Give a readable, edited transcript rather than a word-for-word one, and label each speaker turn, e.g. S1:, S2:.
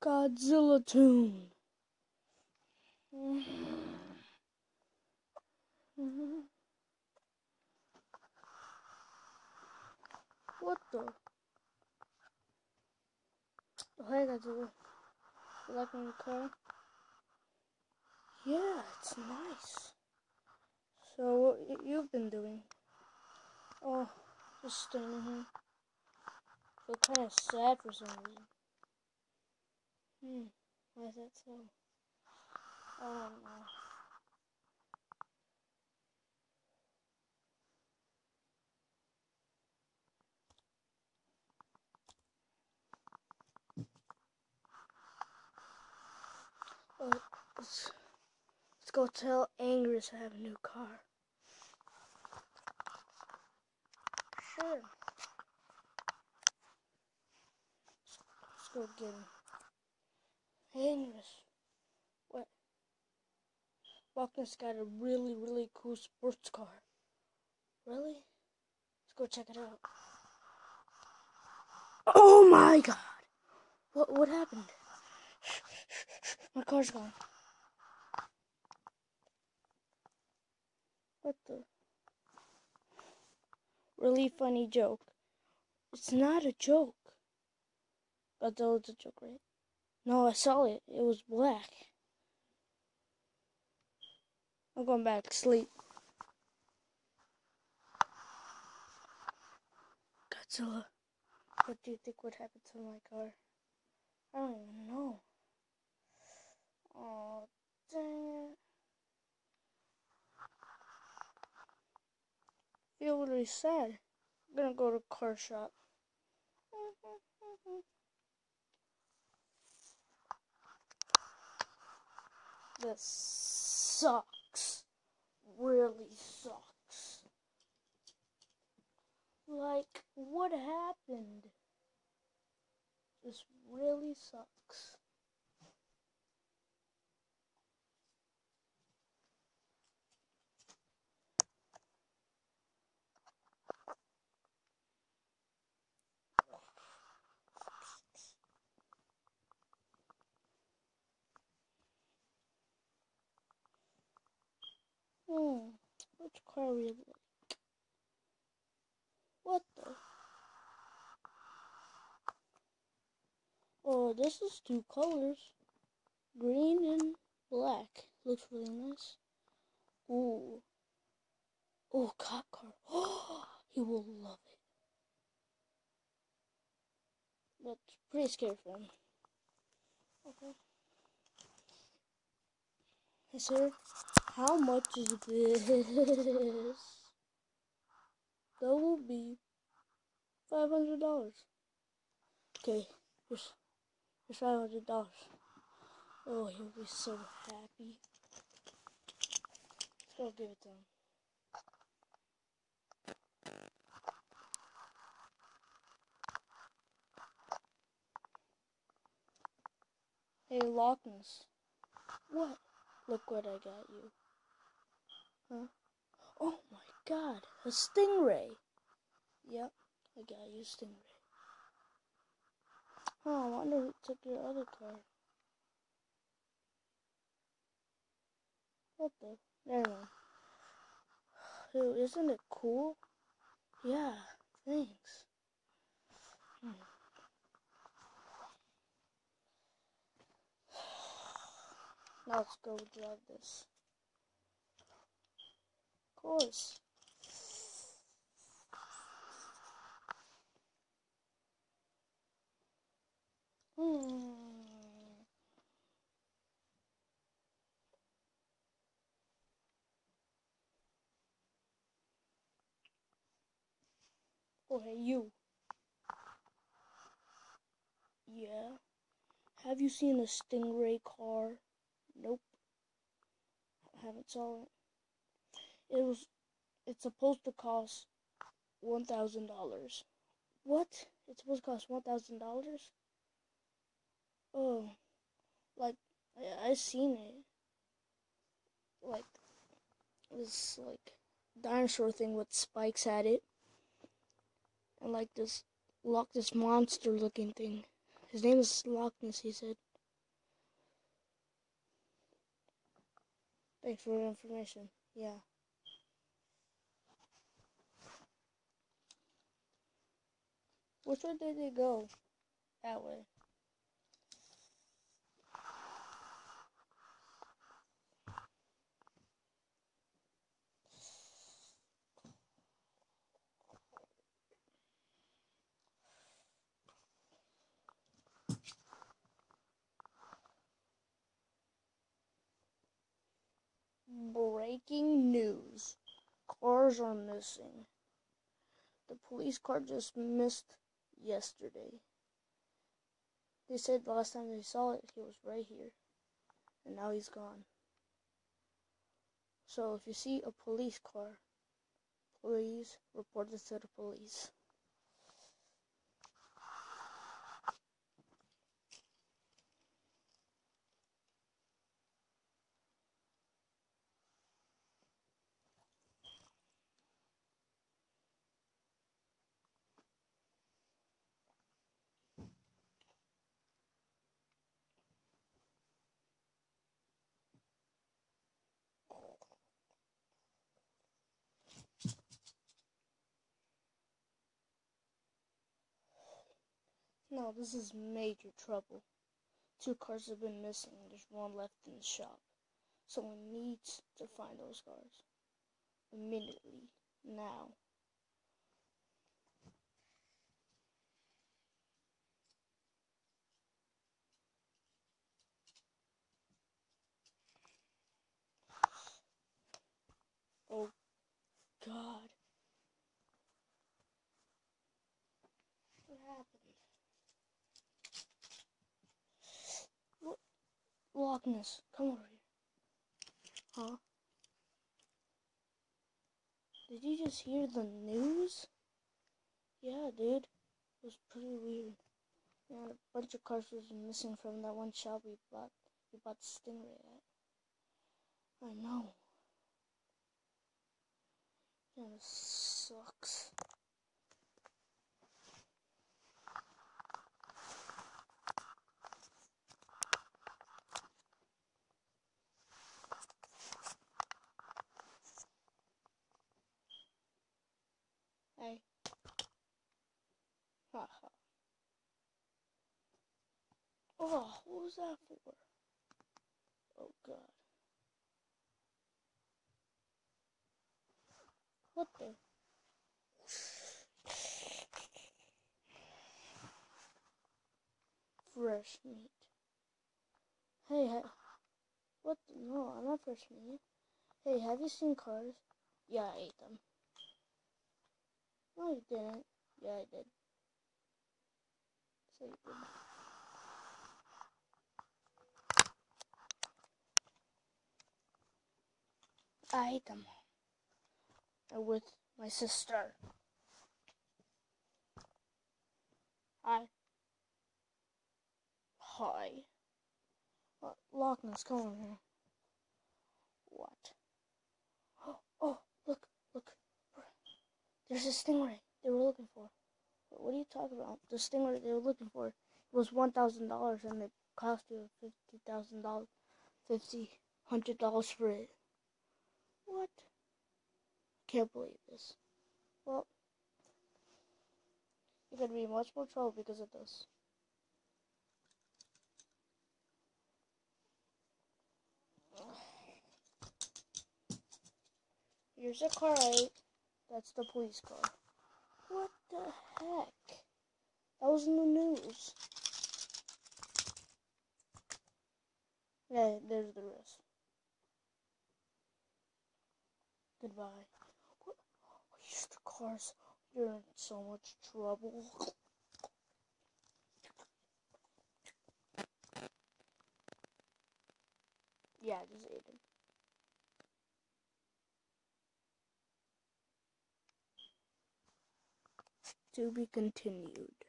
S1: Godzilla tune. What the? Oh, hey Godzilla. You like my car? Yeah, it's nice. So, what you've been doing? Oh, just staying here. I feel kind of sad for some reason. Why is that so? I don't know. Let's go tell Angus I have a new car. Sure. Let's go get him. Hey Angus. What? Walker's got a really cool sports car. Really? Let's go check it out. Oh my god! What happened? My car's gone. What the? Really funny joke. It's not a joke. Godzilla's a joke, right? No, I saw it. It was black. I'm going back to sleep. Godzilla, what do you think would happen to my car? I don't even know. Oh, dang it. I feel really sad. I'm gonna go to a car shop. This sucks. Really sucks. Like, what happened? This really sucks. Which car we like? What the? Oh, this is two colors. Green and black. Looks really nice. Ooh. Oh, cop car. Oh, he will love it. But pretty scary for him. Okay. Hey, sir. How much is this? That will be $500. Okay, here's $500. Oh, he'll be so happy. Let's go give it to him. Hey, Lockness. What? Look what I got you. Huh? Oh my god, a Stingray. Yep, I got you a Stingray. Oh, I wonder who took your other car. What the? Never mind. Dude, isn't it cool? Yeah, thanks. Now let's go drive this. Of course. Oh, hey, you. Yeah. Have you seen a Stingray car? Nope. Haven't saw it. It's supposed to cost $1,000. What? It's supposed to cost $1,000? Oh, like I seen it. Like this dinosaur thing with spikes at it, and like this Loch Ness monster looking thing. His name is Loch Ness, he said. Thanks for the information. Yeah. Which way did they go? That way. Breaking news. Cars are missing. The police car just missed yesterday. They said last time they saw it, he was right here. And now he's gone. So if you see a police car, please report it to the police. No, this is major trouble. 2 cars have been missing. There's 1 left in the shop. Someone needs to find those cars. Immediately. Now. Oh, God. What happened? What? Loch Ness, come over here. Huh? Did you just hear the news? Yeah, dude. It was pretty weird. Yeah, a bunch of cars was missing from that one shop we bought. We bought the Stingray at. I know. Yeah, this sucks. Hey. Haha. Oh, what was that for? Oh, God. What the? Fresh meat. Hey, what the? No, I'm not fresh meat. Hey, have you seen Cars? Yeah, I ate them. No, you didn't. Yeah, I did. So you did. I ate them. With my sister. Hi. Hi. Loch Ness, come over here. What? Oh, look. There's a stingray they were looking for. What are you talking about? The stingray they were looking for was $1,000 and it cost you $50,000, $100 for it. What? Can't believe this. Well, you're gonna be in much more trouble because of this. Here's a car I ate. That's the police car. What the heck? That was in the news. Yeah, there's the rest. Goodbye. What? Used cars. You're in so much trouble. Yeah, just ate him. To be continued.